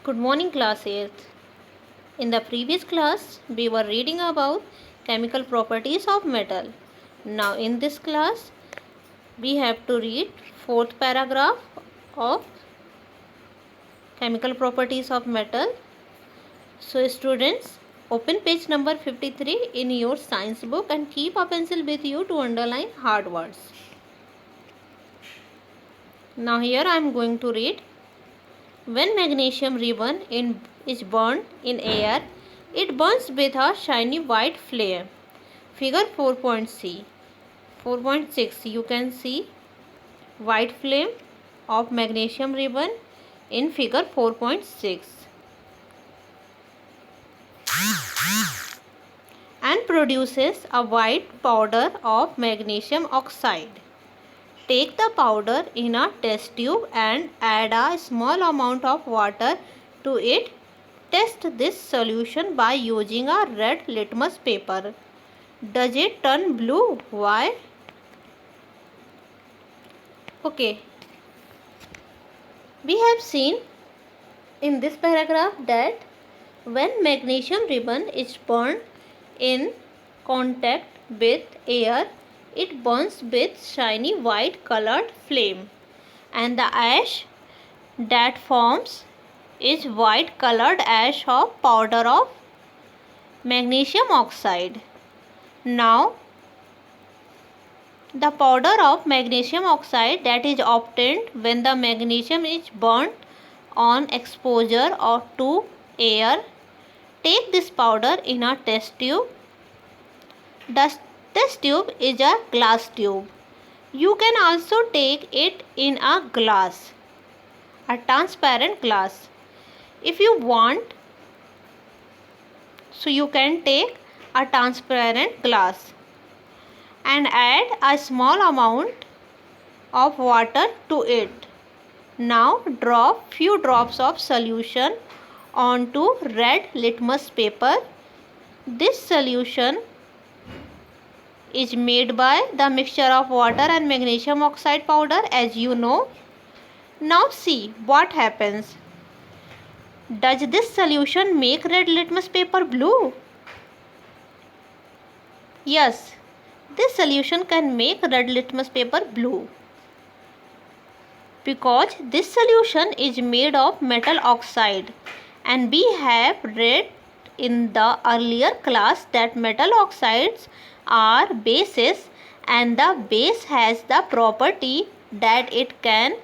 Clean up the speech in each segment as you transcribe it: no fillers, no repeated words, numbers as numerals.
Good morning, class 8th. In the previous class, we were reading about chemical properties of metal. Now, in this class, we have to read fourth paragraph of chemical properties of metal. So, students, open page number 53 in your science book and keep a pencil with you to underline hard words. Now, here I am going to read. When magnesium ribbon is burned in air, it burns with a shiny white flame. Figure 4.6 you can see white flame of magnesium ribbon in figure 4.6 and produces a white powder of magnesium oxide. Take the powder in a test tube and add a small amount of water to it. Test this solution by using a red litmus paper. Does it turn blue? Why? Okay. We have seen in this paragraph that when magnesium ribbon is burned in contact with air, it burns with shiny white colored flame, and the ash that forms is white colored ash of powder of magnesium oxide. Now, the powder of magnesium oxide that is obtained when the magnesium is burnt on exposure or to air. Take this powder in a test tube. The test tube is a glass tube. You can also take it in a glass, a transparent glass. If you want, so you can take a transparent glass and add a small amount of water to it. Now drop few drops of solution onto red litmus paper. This solution is made by the mixture of water and magnesium oxide powder, as you know. Now see what happens. Does this solution make red litmus paper blue? Yes, this solution can make red litmus paper blue because this solution is made of metal oxide, and we have read in the earlier class that metal oxides are bases, and the base has the property that it can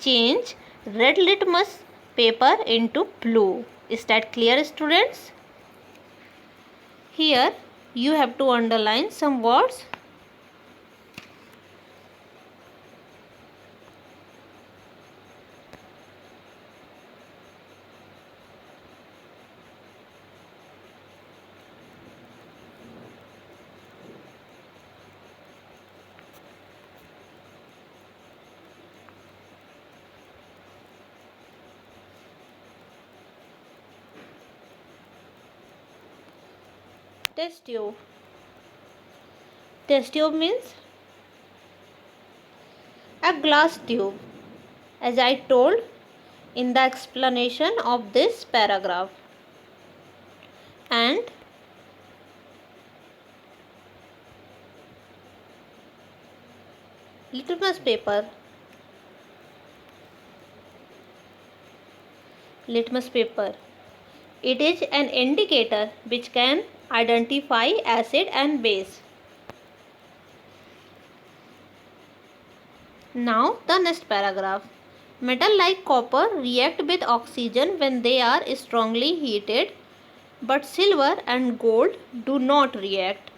change red litmus paper into blue. Is that clear, students? Here you have to underline some words. Test tube. Test tube means a glass tube, as I told in the explanation of this paragraph. And litmus paper. Litmus paper. It is an indicator which can identify acid and base. Now the next paragraph. Metal like copper react with oxygen when they are strongly heated, but silver and gold do not react.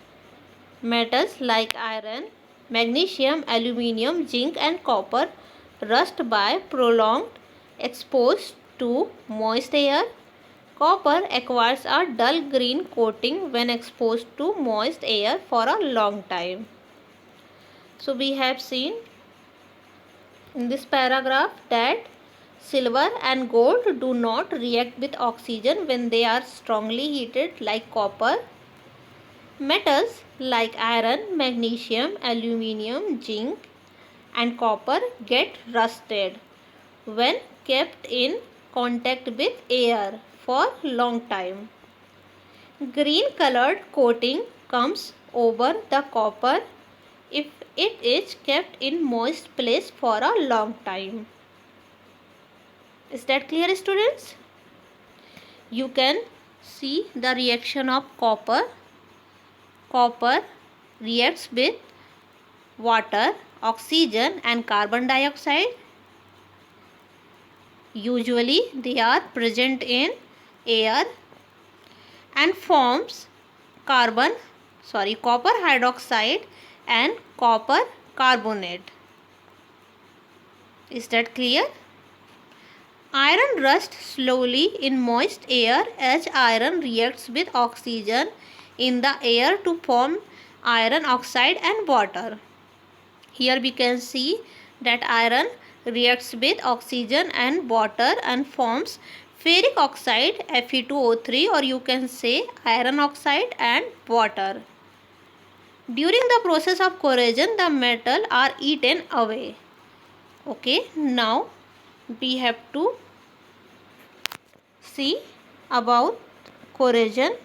Metals like iron, magnesium, aluminium, zinc and copper rust by prolonged exposure to moist air. Copper acquires a dull green coating when exposed to moist air for a long time. So we have seen in this paragraph that silver and gold do not react with oxygen when they are strongly heated like copper. Metals like iron, magnesium, aluminium, zinc and copper get rusted when kept in contact with air for long time. Green colored coating comes over the copper if it is kept in moist place for a long time. Is that clear, students? You can see the reaction of copper. Copper reacts with water, oxygen and carbon dioxide. Usually they are present in air and forms copper hydroxide and copper carbonate. Is that clear? Iron rusts slowly in moist air as iron reacts with oxygen in the air to form iron oxide and water. Here we can see that iron reacts with oxygen and water and forms ferric oxide Fe2O3, or you can say iron oxide and water. During the process of corrosion, the metal are eaten away. Okay, now we have to see about corrosion.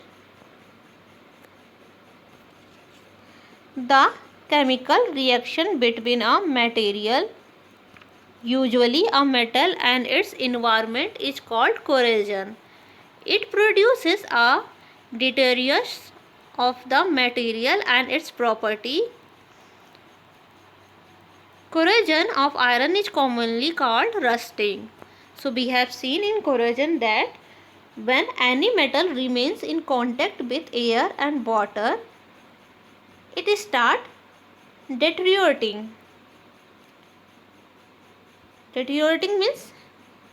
The chemical reaction between a material, usually a metal, and its environment is called corrosion. It produces a deterioration of the material and its property. Corrosion of iron is commonly called rusting. So we have seen in corrosion that when any metal remains in contact with air and water, it starts deteriorating. Deteriorating means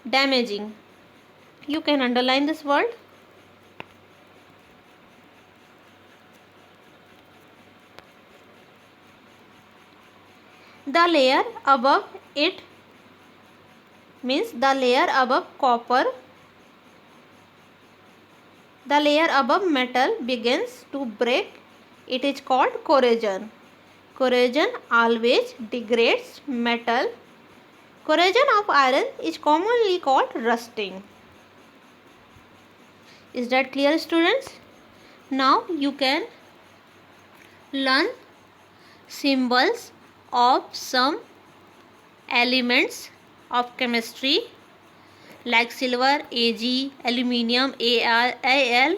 damaging. You can underline this word. The layer above it means the layer above copper, the layer above metal begins to break. It is called corrosion. Corrosion always degrades metal. Corrosion of iron is commonly called rusting. Is that clear, students? Now you can learn symbols of some elements of chemistry like silver Ag, aluminium Al,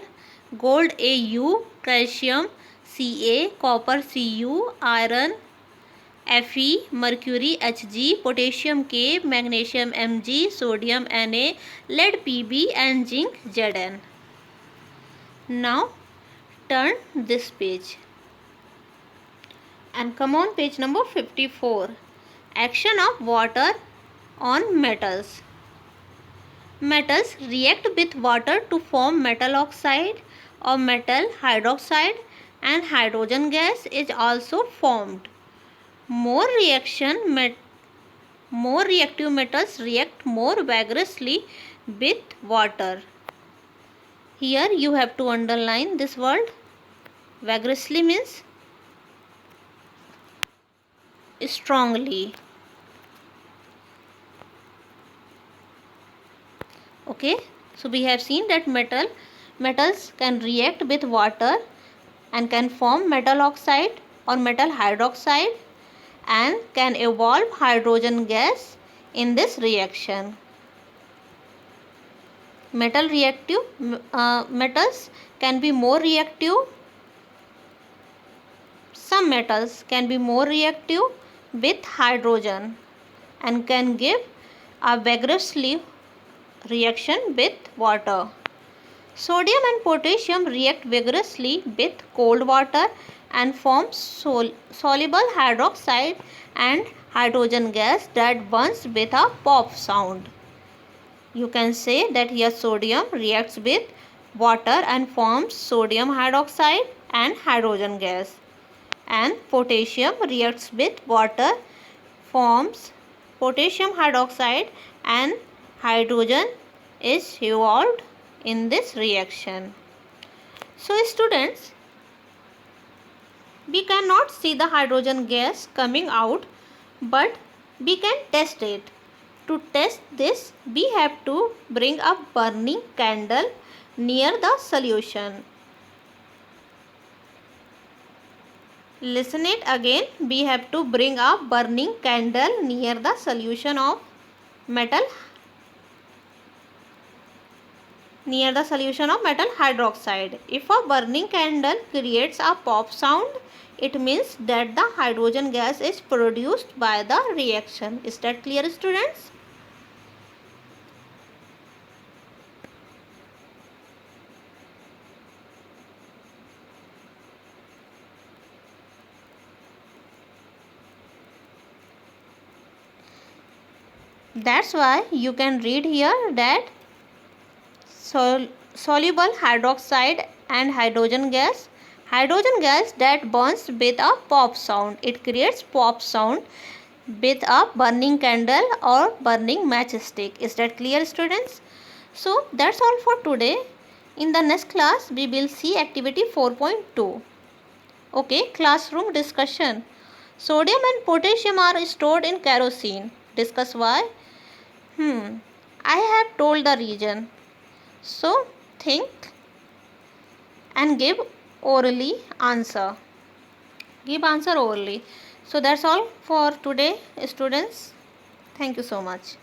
gold Au, calcium Ca, copper Cu, iron Fe, mercury Hg, potassium K, magnesium Mg, sodium Na, lead Pb and zinc Zn. Now turn this page and come on page number 54. Action of water on metals. Metals react with water to form metal oxide or metal hydroxide, and hydrogen gas is also formed. More reactive metals react more vigorously with water. Here you have to underline this word. Vigorously means strongly. Okay, so we have seen that metals can react with water and can form metal oxide or metal hydroxide and can evolve hydrogen gas in this reaction. Metals can be more reactive. Some metals can be more reactive with hydrogen and can give a vigorously reaction with water. Sodium and potassium react vigorously with cold water and form soluble hydroxide and hydrogen gas that burns with a pop sound. You can say that here sodium reacts with water and forms sodium hydroxide and hydrogen gas, and potassium reacts with water, forms potassium hydroxide, and hydrogen is evolved in this reaction. So students, we cannot see the hydrogen gas coming out, but we can test it. To test this, we have to bring a burning candle near the solution. Listen it again. We have to bring a burning candle near the solution of metal hydroxide. If a burning candle creates a pop sound, it means that the hydrogen gas is produced by the reaction. Is that clear, students? That's why you can read here that soluble hydroxide and hydrogen gas that burns with a pop sound. It creates pop sound with a burning candle or burning matchstick. Is that clear, students? So that's all for today. In the next class we will see activity 4.2. Okay, classroom discussion. Sodium and potassium are stored in kerosene. Discuss why. I have told the reason. So think and give orally answer. Give answer orally. So that's all for today, students. Thank you so much.